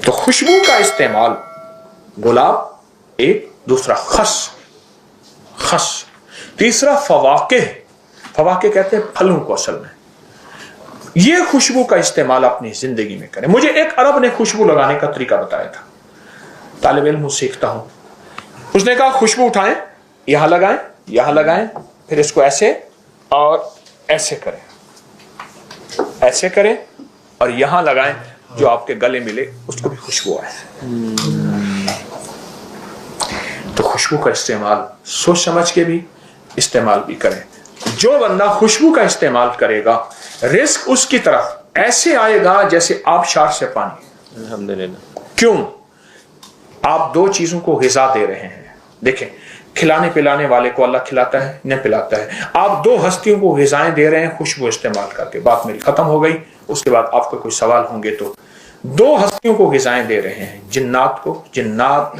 तो खुशबू का इस्तेमाल, गुलाब एक, दूसरा खस, तीसरा फवाके कहते हैं फलों को असल में। ये खुशबू का इस्तेमाल अपनी जिंदगी में करें। मुझे एक अरब ने खुशबू लगाने का तरीका बताया था, तालिब इल्म सीखता हूं। उसने कहा खुशबू उठाएं, यहां लगाएं, फिर इसको ऐसे और ऐसे करें और यहां लगाएं, जो आपके गले मिले उसको भी खुशबू आए। तो खुशबू का इस्तेमाल सोच समझ के भी इस्तेमाल भी करें। जो बंदा खुशबू का इस्तेमाल करेगा, रिस्क उसकी तरफ ऐसे आएगा जैसे आबशार से पानी। अल्हम्दुलिल्लाह। क्यों? आप दो चीजों को ग़िज़ा दे रहे हैं। देखें, खिलाने पिलाने वाले को अल्लाह खिलाता है, न पिलाता है। आप दो हस्तियों को ग़िज़ाएं दे रहे हैं खुशबू इस्तेमाल करके। बात मेरी खत्म हो गई, उसके बाद आपको कोई सवाल होंगे तो। दो हस्तियों को ग़िज़ाएं दे रहे हैं, जिन्नात को। जिन्नात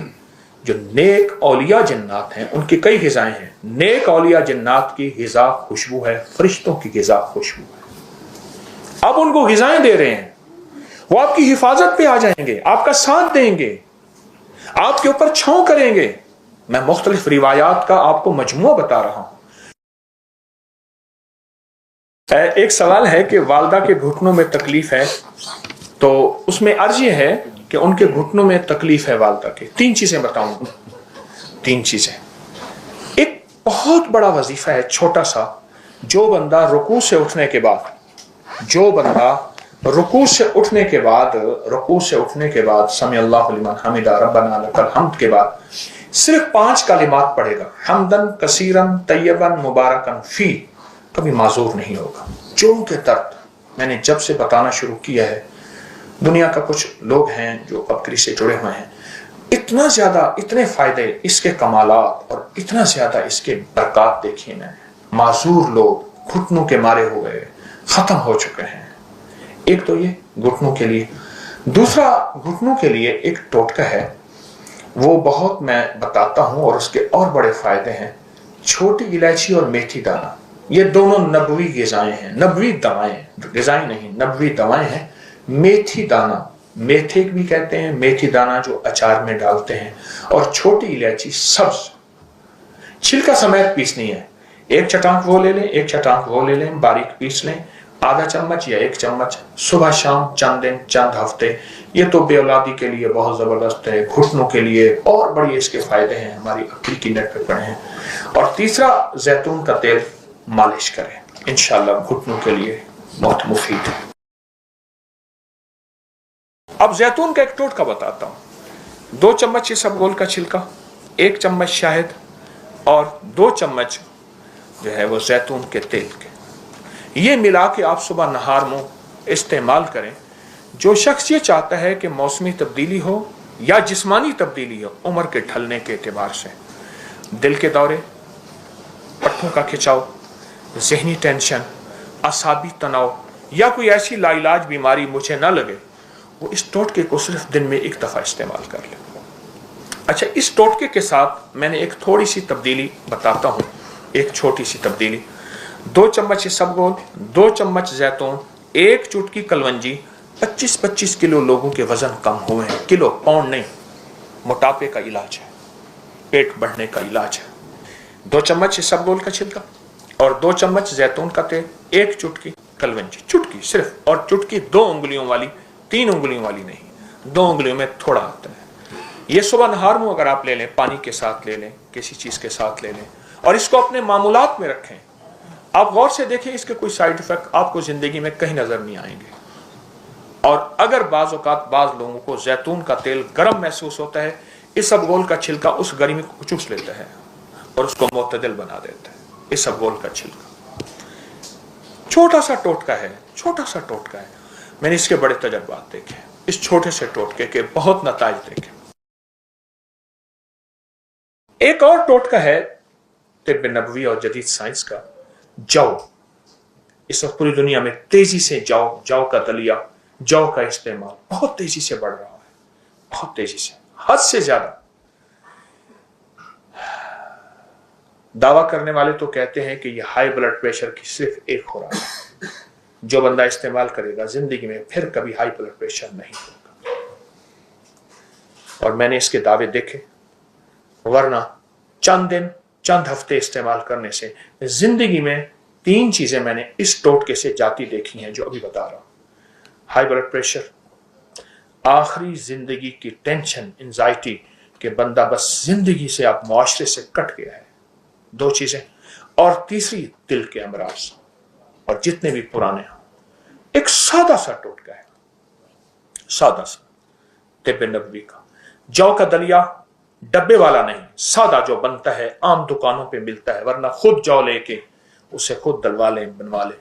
जो नेक औलिया जिन्नात हैं, उनकी कई ग़िज़ाएं हैं। नेक औलिया जिन्नात की ग़िज़ा खुशबू है, फरिश्तों की ग़िज़ा खुशबू है। आप उनको ग़िज़ाएं दे रहे हैं, वो आपकी हिफाजत पे आ जाएंगे, आपका साथ देंगे, आपके ऊपर छांव करेंगे। मैं मुख्तलिफ रिवायात का आपको मजमूआ बता रहा हूं। एक सवाल है कि वालदा के घुटनों में तकलीफ है, तो उसमें अर्ज ये है कि उनके घुटनों में तकलीफ है वालदा के। तीन चीजें बताऊंगा, तीन चीजें। एक बहुत बड़ा वजीफा है, छोटा सा। जो बंदा रुकू से उठने के बाद, रुकू से उठने के बाद समी अल्लाहु लिमन हमिदा रब्बना लकल हम्द के बाद सिर्फ 5 कलिमात पढ़ेगा, हमदन कसीरन तय्यबन मुबारकन फी, कभी माजूर नहीं होगा। जो के दर्द मैंने जब से बताना शुरू किया है, दुनिया का कुछ लोग हैं जो बकरी से जुड़े हुए हैं, इतना ज्यादा, इतने फायदे इसके कमालात और इतना ज्यादा इसके बरकत देखिए ना। माजूर लोग घुटनों के मारे हुए खत्म हो चुके हैं। एक तो ये घुटनों के लिए। दूसरा, घुटनों के लिए एक टोटका है, वो बहुत मैं बताता हूं और उसके और बड़े फायदे हैं। छोटी इलायची और मेथी दाना, ये दोनों नबवी ग़िज़ाएं हैं, नबवी दवाएं, ग़िज़ाएं नहीं, नबवी दवाएं हैं। मेथी दाना, मेथे भी कहते हैं, मेथी दाना जो अचार में डालते हैं, और छोटी इलायची सब्ज, छिलका समेत पीसनी है। एक चटाक वो ले लें, एक चटाक वो ले लें, बारीक पीस लें। आधा चम्मच या 1 चम्मच सुबह शाम, चंद दिन, चंद हफ्ते। ये तो बेऔलादी के लिए बहुत जबरदस्त है, घुटनों के लिए और बड़ी इसके फायदे हैं, हमारी अक्ल की नेट पे पड़े हैं। और तीसरा, जैतून का तेल मालिश करें, इंशाअल्लाह घुटनों के लिए बहुत मुफीद है। अब जैतून का एक टोटका बताता हूं। 2 चम्मच इसबगोल का छिलका, 1 चम्मच शहद और 2 चम्मच जो है वो जैतून के तेल के, ये मिला के आप सुबह नहार मुंह इस्तेमाल करें। जो शख्स ये चाहता है कि मौसमी तब्दीली हो या जिस्मानी तब्दीली हो, उम्र के ढलने के एतबार से, दिल के दौरे, पट्टों का खिंचाव, जहनी टेंशन, असाबी तनाव या कोई ऐसी लाइलाज बीमारी मुझे न लगे, वो इस टोटके को सिर्फ दिन में 1 दफ़ा इस्तेमाल कर ले। अच्छा, इस टोटके के साथ मैंने एक थोड़ी सी तब्दीली बताता हूँ, एक छोटी सी तब्दीली। 2 चम्मच इसबगोल, 2 चम्मच जैतून, 1 चुटकी कलवंजी। 25-25 किलो लोगों के वजन कम हुए हैं, किलो, पाउंड नहीं। मोटापे का इलाज है, पेट बढ़ने का इलाज है। 2 चम्मच इसबगोल का छिलका और 2 चम्मच जैतून का तेल, 1 चुटकी कलवंजी, चुटकी सिर्फ, और चुटकी 2 उंगलियों वाली, 3 उंगलियों वाली नहीं, 2 उंगलियों में थोड़ा आता है। ये सुबह नहार मुंह अगर आप ले लें, पानी के साथ ले लें, किसी चीज के साथ ले लें, और इसको अपने मामूलात में रखें। आप गौर से देखें, इसके कोई साइड इफेक्ट आपको जिंदगी में कहीं नजर नहीं आएंगे। और अगर बाज़ औक़ात बाज़ लोगों को जैतून का तेल गर्म महसूस होता है, इसबगोल का छिलका उस गर्मी को चूस लेता है और उसको मुतदिल बना देता है। इसबगोल का छिलका छोटा सा टोटका है, छोटा सा टोटका है। मैंने इसके बड़े तजर्बात देखे, इस छोटे से टोटके के बहुत नताइज देखे। एक और टोटका है तिब्ब नबवी और जदीद साइंस का, जौ। इस वक्त पूरी दुनिया में तेजी से जौ का दलिया, जौ का इस्तेमाल बहुत तेजी से बढ़ रहा है, बहुत तेजी से, हद से ज्यादा। दावा करने वाले तो कहते हैं कि यह हाई ब्लड प्रेशर की सिर्फ एक खुराक है। जो बंदा इस्तेमाल करेगा जिंदगी में फिर कभी हाई ब्लड प्रेशर नहीं होगा। और मैंने इसके दावे देखे, वरना चंद दिन चंद हफ्ते इस्तेमाल करने से जिंदगी में 3 चीजें मैंने इस टोटके से जाती देखी हैं जो अभी बता रहा हूं। हाई ब्लड प्रेशर, आखिरी जिंदगी की टेंशन, एंजाइटी कि बंदा बस जिंदगी से आप मुआशरे से कट गया है, 2 चीजें। और तीसरी दिल के अमराज, और जितने भी पुराने हैं। एक सादा सा टोटका है, सादा सा तिब्बे नबवी का। जौ का दलिया डब्बे वाला नहीं, सादा जो बनता है आम दुकानों पे मिलता है, वरना खुद जौ लेके उसे खुद दलवा ले, बनवा ले।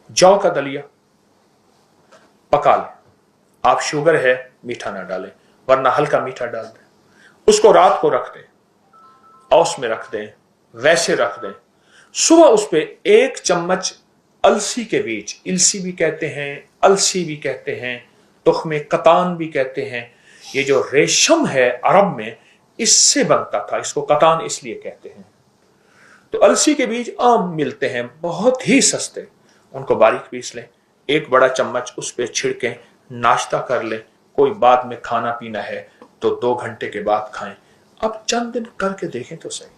जौ का दलिया पका ले, आप शुगर है मीठा ना डालें, वरना हल्का मीठा डाल दें। उसको रात को रख दें, औस में रख दें, वैसे रख दें। सुबह उस पे 1 चम्मच अलसी के बीज, इलसी भी कहते हैं, अलसी भी कहते हैं, तुख्मे कतान भी कहते हैं। ये जो रेशम है अरब में इससे बनता था, इसको कतान इसलिए कहते हैं। तो अलसी के बीज आम मिलते हैं, बहुत ही सस्ते, उनको बारीक पीस लें, 1 बड़ा चम्मच उस पे छिड़कें, नाश्ता कर लें। कोई बाद में खाना पीना है तो 2 घंटे के बाद खाएं। अब चंद दिन करके देखें तो सही।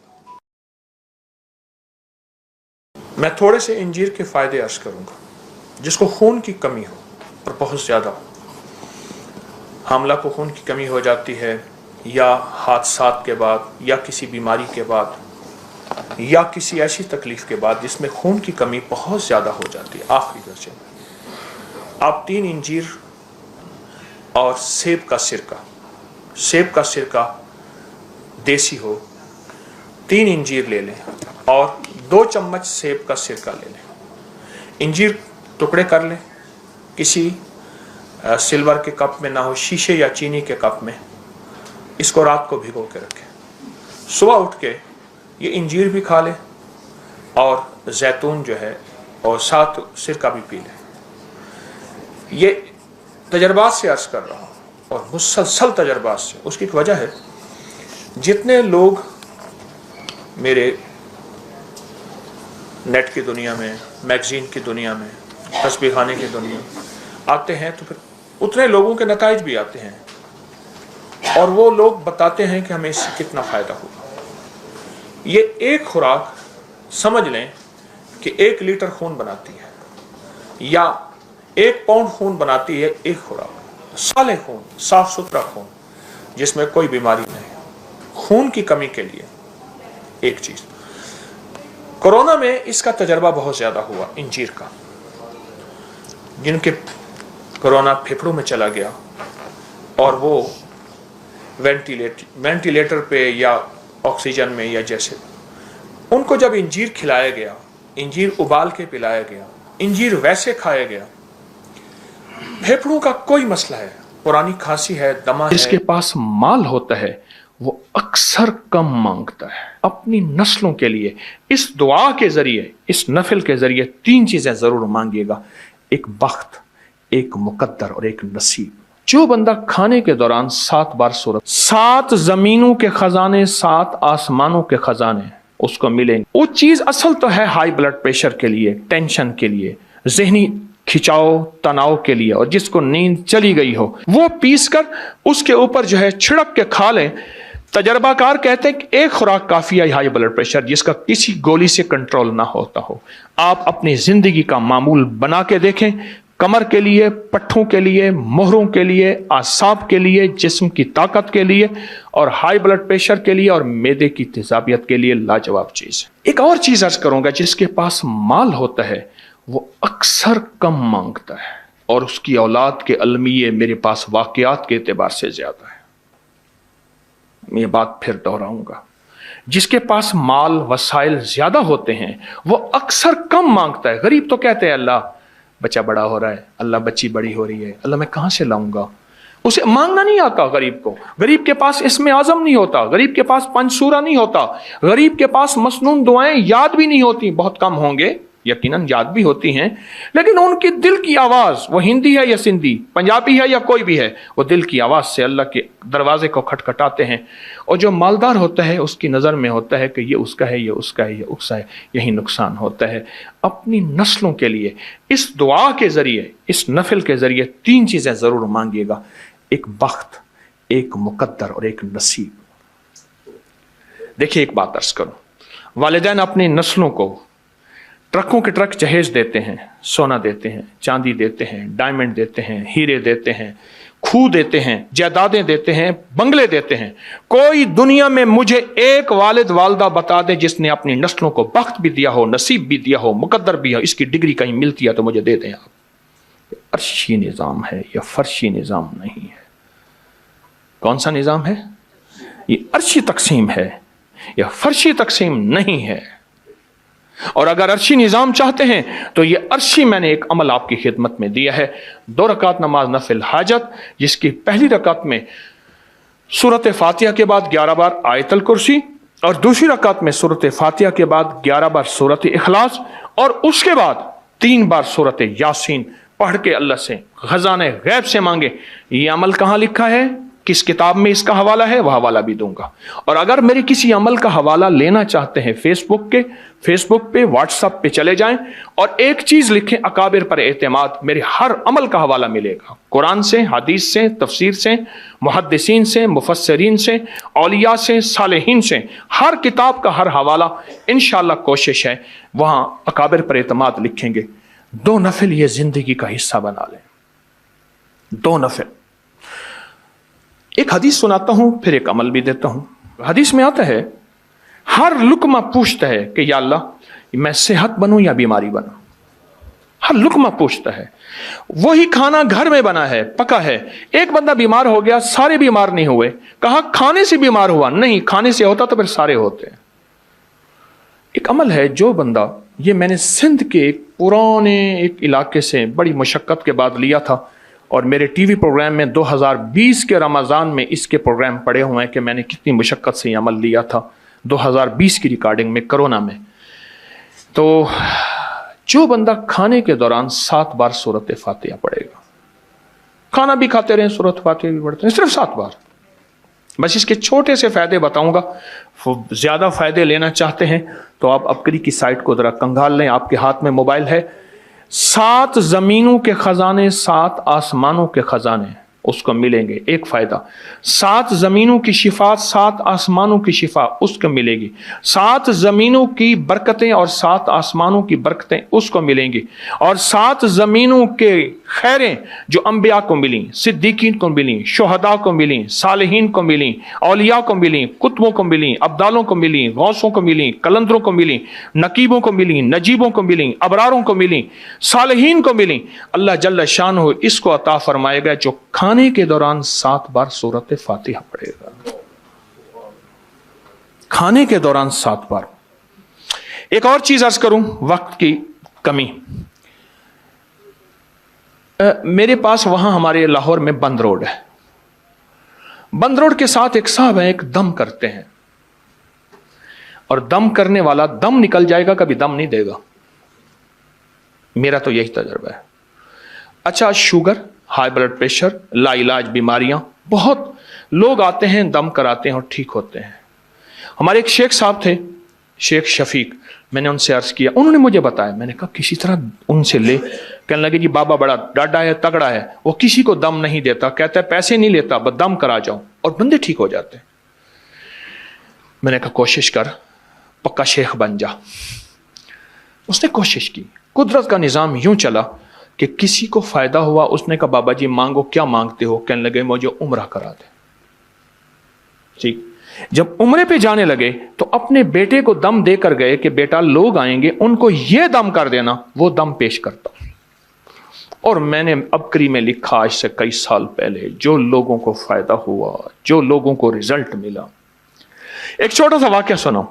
मैं थोड़े से इंजीर के फायदे अर्ज करूंगा। जिसको खून की कमी हो और बहुत ज्यादा हो, हामला को खून की कमी हो जाती है, या हादसात के बाद, या किसी बीमारी के बाद, या किसी ऐसी तकलीफ के बाद जिसमें खून की कमी बहुत ज्यादा हो जाती है आखिरी दर्जे में, आप 3 इंजीर और सेब का सिरका देसी हो, 3 इंजीर ले लें और 2 चम्मच सेब का सिरका ले लें। इंजीर टुकड़े कर लें, किसी सिल्वर के कप में ना हो, शीशे या चीनी के कप में। इसको रात को भिगो के रखें, सुबह उठ के ये इंजीर भी खा लें और जैतून जो है और साथ सिरका भी पी लें। ये तजर्बात से अर्ज कर रहा हूँ और मुसलसल तजर्बात से। उसकी एक वजह है, जितने लोग मेरे नेट की दुनिया में, मैगजीन की दुनिया में, तस्बीह खाने की दुनिया में आते हैं, तो फिर उतने लोगों के नताइज भी आते हैं और वो लोग बताते हैं कि हमें इससे कितना फ़ायदा हुआ। ये एक खुराक समझ लें कि 1 लीटर खून बनाती है, या 1 पाउंड खून बनाती है एक खुराक। साले खून, साफ सुथरा खून जिसमें कोई बीमारी नहीं। खून की कमी के लिए एक चीज, कोरोना में इसका तजर्बा बहुत ज्यादा हुआ इंजीर का। जिनके कोरोना फेफड़ों में चला गया और वो वेंटिलेटर पे या ऑक्सीजन में या जैसे, उनको जब इंजीर खिलाया गया, इंजीर उबाल के पिलाया गया, इंजीर वैसे खाया गया, फेफड़ों का कोई मसला है, पुरानी खांसी है, दमा है, इसके पास माल होता है, वो अक्सर कम मांगता है। अपनी नस्लों के लिए इस दुआ के जरिए, इस नफिल के जरिए 3 चीजें जरूर मांगिएगा, एक बख्त, एक मुकद्दर और एक नसीब। जो बंदा खाने के दौरान 7 बार सूरत, 7 जमीनों के खजाने, 7 आसमानों के खजाने उसको मिलेंगे। वो चीज असल तो है हाई ब्लड प्रेशर के लिए, टेंशन के लिए, जहनी खिंचाव तनाव के लिए, और जिसको नींद चली गई हो वो पीस कर उसके ऊपर जो है छिड़क के खा लें। तजर्बाकार कहते हैं कि 1 खुराक काफी है हाई ब्लड प्रेशर जिसका किसी गोली से कंट्रोल ना होता हो। आप अपनी जिंदगी का मामूल बना के देखें, कमर के लिए, पट्ठों के लिए, मोहरों के लिए, आसाब के लिए, जिस्म की ताकत के लिए और हाई ब्लड प्रेशर के लिए और मैदे की तेजाबियत के लिए लाजवाब चीज। एक और चीज अर्ज करूंगा, जिसके पास माल होता है वो अक्सर कम मांगता है और उसकी औलाद के अलमिये मेरे पास वाकयात के एतबार से ज्यादा है। मैं ये बात फिर दोहराऊंगा, जिसके पास माल वसाइल ज्यादा होते हैं वो अक्सर कम मांगता है। गरीब तो कहते हैं अल्लाह बच्चा बड़ा हो रहा है, अल्लाह बच्ची बड़ी हो रही है, अल्लाह मैं कहां से लाऊंगा। उसे मांगना नहीं आता गरीब को। गरीब के पास इसमें आजम नहीं होता, गरीब के पास पंचसूरा नहीं होता, गरीब के पास मसनून दुआएं याद भी नहीं होती। बहुत कम होंगे, यकीनन याद भी होती हैं, लेकिन उनकी दिल की आवाज, वो हिंदी है या सिंधी, पंजाबी है या कोई भी है, वो दिल की आवाज से अल्लाह के दरवाजे को खटखटाते हैं। और जो मालदार होता है उसकी नजर में होता है कि ये उसका है, ये उसका है, ये उसका है, यही नुकसान होता है। अपनी नस्लों के लिए इस दुआ के जरिए, इस नफिल के जरिए 3 चीजें जरूर मांगिएगा, एक बख्त, एक मुकद्दर और एक नसीब। देखिए एक बात अर्ज करूं, वालिदैन अपनी नस्लों को ट्रकों के ट्रक जहेज देते हैं, सोना देते हैं, चांदी देते हैं, डायमंड देते हैं, हीरे देते हैं, खूह देते हैं, जायदादें देते हैं, बंगले देते हैं। कोई दुनिया में मुझे एक वालिद वालदा बता दे जिसने अपनी नस्लों को बख्त भी दिया हो, नसीब भी दिया हो, मुकद्दर भी हो, इसकी डिग्री कहीं मिलती है तो मुझे दे दें आप। ये अर्शी निज़ाम है, यह फर्शी निज़ाम नहीं है। कौन सा निज़ाम है? ये अर्शी तकसीम है, यह फर्शी तकसीम नहीं है। और अगर अर्शी निज़ाम चाहते हैं तो ये अर्शी मैंने एक अमल आपकी खिदमत में दिया है। 2 रकात नमाज नफिल हाजत, जिसकी पहली रकात में सूरत फातिहा के बाद 11 बार आयतल कुर्सी, और दूसरी रकात में सूरत फातिहा के बाद 11 बार सूरत इखलास, और उसके बाद 3 बार सूरत यासीन पढ़ के अल्लाह से खजाने गैब से मांगे। ये अमल कहाँ लिखा है, किस किताब में इसका हवाला है, वह हवाला भी दूंगा। और अगर मेरे किसी अमल का हवाला लेना चाहते हैं फेसबुक पे व्हाट्सएप पे चले जाएं और एक चीज लिखें, अकाबिर पर एतमाद, मेरे हर अमल का हवाला मिलेगा, कुरान से, हदीस से, तफसीर से, मुहद्दिसीन से, मुफस्सरीन से, औलिया से, सालेहीन से, हर किताब का हर हवाला इंशाअल्लाह कोशिश है वहां अकाबिर पर एतमाद लिखेंगे। 2 नफिल ये जिंदगी का हिस्सा बना लें, 2 नफिल। एक हदीस सुनाता हूं, फिर एक अमल भी देता हूं। हदीस में आता है, हर लुकमा पूछता है कि या अल्लाह मैं सेहत बनूं या बीमारी बनूं। हर लुकमा पूछता है। वही खाना घर में बना है, पका है, एक बंदा बीमार हो गया, सारे बीमार नहीं हुए। कहा खाने से बीमार हुआ, नहीं, खाने से होता तो फिर सारे होते। एक अमल है, जो बंदा, ये मैंने सिंध के एक पुराने एक इलाके से बड़ी मुशक्कत के बाद लिया था, और मेरे टीवी प्रोग्राम में 2020 के रमज़ान में इसके प्रोग्राम पड़े हुए हैं कि मैंने कितनी मुशक्क़त से ये अमल लिया था 2020 की रिकॉर्डिंग में, कोरोना में। तो जो बंदा खाने के दौरान 7 बार सूरत फातिहा पढ़ेगा, खाना भी खाते रहें, सूरत फातिहा भी पढ़ते हैं, सिर्फ 7 बार। बस इसके छोटे से फ़ायदे बताऊंगा। ज़्यादा फ़ायदे लेना चाहते हैं तो आप अपकरी की साइट को ज़रा कंगाल लें, आपके हाथ में मोबाइल है। 7 ज़मीनों के ख़जाने, 7 आसमानों के ख़जाने उसको मिलेंगे। एक फ़ायदा, 7 ज़मीनों की शिफा, 7 आसमानों की शिफा उसको मिलेगी। 7 ज़मीनों की बरकतें और 7 आसमानों की बरकतें उसको मिलेंगी। और 7 ज़मीनों के खैरें जो अंबिया को मिली, सिद्दीकीन को मिली, शुहदा को मिली, सालिहीन को मिली, औलिया को मिली, कुतुबों को मिली, अब्दालों को मिली, गौसों को मिली, कलंदरों को मिली, नकीबों को मिली, नजीबों को मिली, अबरारों को मिली, सालिहीन को मिली, अल्लाह जल्ल शान इसको अता फरमाएगा जो खाने के दौरान 7 बार सूरत फातिहा पढ़ेगा। खाने के दौरान 7 बार। एक और चीज अर्ज करूं, वक्त की कमी। मेरे पास वहां हमारे लाहौर में बंद रोड है। बंद रोड के साथ एक साहब है, एक दम करते हैं, और दम करने वाला दम निकल जाएगा, कभी दम नहीं देगा। मेरा तो यही तजर्बा है। अच्छा, शुगर, हाई ब्लड प्रेशर, लाइलाज बीमारियां, बहुत लोग आते हैं, दम कराते हैं और ठीक होते हैं। हमारे एक शेख साहब थे, शेख शफीक, मैंने उनसे अर्ज किया, उन्होंने मुझे बताया, मैंने कहा किसी तरह उनसे ले। कहने लगे जी बाबा बड़ा डाडा है, तगड़ा है, वो किसी को दम नहीं देता, कहता है पैसे नहीं लेता, बस दम करा जाओ, और बंदे ठीक हो जाते हैं। मैंने कहा कोशिश कर, पक्का शेख बन जा। उसने कोशिश की। कुदरत का निज़ाम यूं चला कि किसी को फायदा हुआ। उसने कहा बाबा जी मांगो, क्या मांगते हो? कहने लगे मुझे उम्रा करा दे। ठीक, जब उम्रे पे जाने लगे तो अपने बेटे को दम देकर गए कि बेटा लोग आएंगे, उनको ये दम कर देना। वो दम पेश करता। और मैंने अबकरी में लिखा आज से कई साल पहले, जो लोगों को फायदा हुआ, जो लोगों को रिजल्ट मिला। एक छोटा सा वाकया सुनाऊं।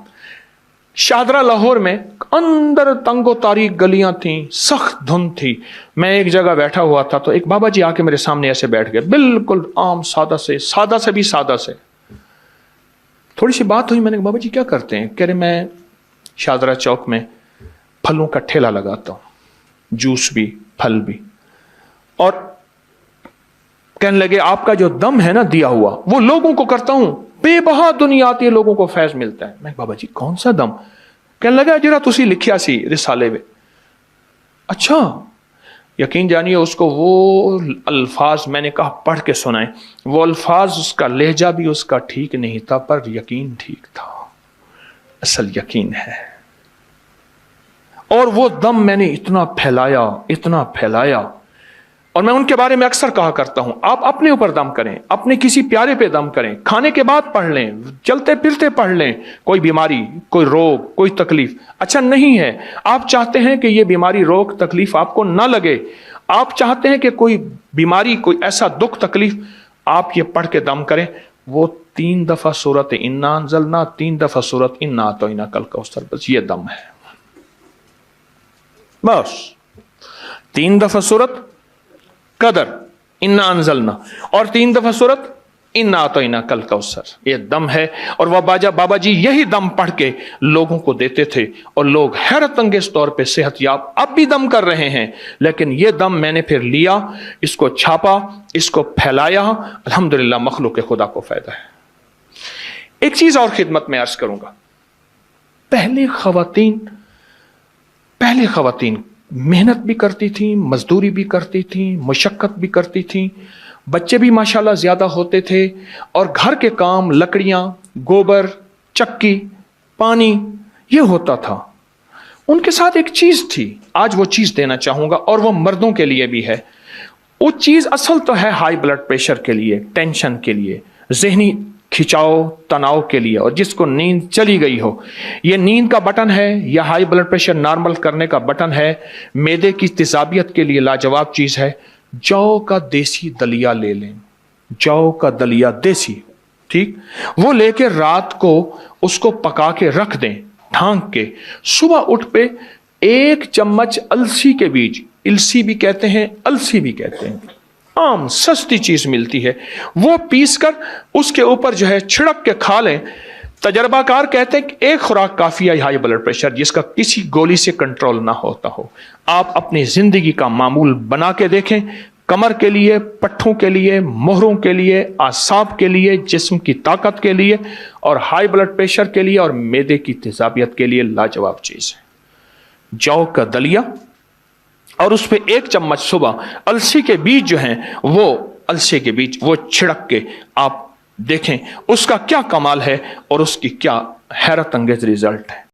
शाहदरा लाहौर में अंदर तंगो तारीख गलियां थी, सख्त धुंध थी। मैं एक जगह बैठा हुआ था तो एक बाबा जी आके मेरे सामने ऐसे बैठ गए, बिल्कुल आम सादा से भी सादा से। थोड़ी सी बात हुई, मैंने कहा बाबा जी क्या करते हैं? कह रहे मैं शाहदरा चौक में फलों का ठेला लगाता हूं, जूस भी फल भी। और कहने लगे आपका जो दम है ना दिया हुआ, वो लोगों को करता हूं, बेबहा दुनिया आती है, लोगों को फैज मिलता है। मैं बाबा जी कौन सा दम? कहने लगा जरा तुसी लिखिया सी रिसाले में। अच्छा, यकीन जानिए उसको वो अल्फाज मैंने कहा पढ़ के सुनाए, वो अल्फाज उसका लहजा भी उसका ठीक नहीं था, पर यकीन ठीक था, असल यकीन है। और वो दम मैंने इतना फैलाया, और मैं उनके बारे में अक्सर कहा करता हूं, आप अपने ऊपर दम करें, अपने किसी प्यारे पे दम करें, खाने के बाद पढ़ लें, चलते फिरते पढ़ लें। कोई बीमारी, कोई रोग, कोई तकलीफ अच्छा नहीं है, आप चाहते हैं कि ये बीमारी, रोग, तकलीफ आपको ना लगे, आप चाहते हैं कि कोई बीमारी, कोई ऐसा दुख, तकलीफ, आप ये पढ़ के दम करें। वो 3 दफा सूरत इन्ना अंज़लना, 3 दफा सूरत इन्ना अतैना कल कौसर, बस ये दम है, बस 3 दफा सूरत कदर इन्ना अंज़लना और 3 दफा सूरत इन्ना अतैना कल कौसर, ये दम है। और वह बाबा जी यही दम पढ़ के लोगों को देते थे, और लोग हैरत अंगेज तौर पे सेहतयाब अब भी दम कर रहे हैं। लेकिन ये दम मैंने फिर लिया, इसको छापा, इसको फैलाया, अल्हम्दुलिल्लाह मखलूक खुदा को फायदा है। एक चीज और खिदमत में अर्ज करूंगा, पहले खवातीन मेहनत भी करती थी, मजदूरी भी करती थी, मुशक्कत भी करती थी, बच्चे भी माशाल्लाह ज्यादा होते थे, और घर के काम, लकड़ियां, गोबर, चक्की, पानी, ये होता था। उनके साथ एक चीज थी, आज वो चीज देना चाहूंगा, और वो मर्दों के लिए भी है। वो चीज असल तो है हाई ब्लड प्रेशर के लिए, टेंशन के लिए, जहनी खिंचाव, तनाव के लिए, और जिसको नींद चली गई हो, ये नींद का बटन है या हाई ब्लड प्रेशर नॉर्मल करने का बटन है, मैदे की तेजाबियत के लिए लाजवाब चीज है। जौ का देसी दलिया ले लें, जौ का दलिया देसी, ठीक, वो लेके रात को उसको पका के रख दें ढांक के, सुबह उठ पे 1 चम्मच अलसी के बीज, इलसी भी कहते हैं, अलसी भी कहते हैं, आम सस्ती चीज मिलती है, वो पीस कर उसके ऊपर जो है छिड़क के खा लें। तजर्बाकार कहते हैं कि 1 खुराक काफी है हाई ब्लड प्रेशर जिसका किसी गोली से कंट्रोल ना होता हो। आप अपनी जिंदगी का मामूल बना के देखें, कमर के लिए, पट्ठों के लिए, मोहरों के लिए, आसाब के लिए, जिस्म की ताकत के लिए, और हाई ब्लड प्रेशर के लिए, और मैदे की तेजाबियत के लिए लाजवाब चीज है। जौ का दलिया, और उस पे 1 चम्मच सुबह अलसी के बीज जो हैं, वो अलसी के बीज वो छिड़क के आप देखें उसका क्या कमाल है और उसकी क्या हैरत अंगेज रिजल्ट है।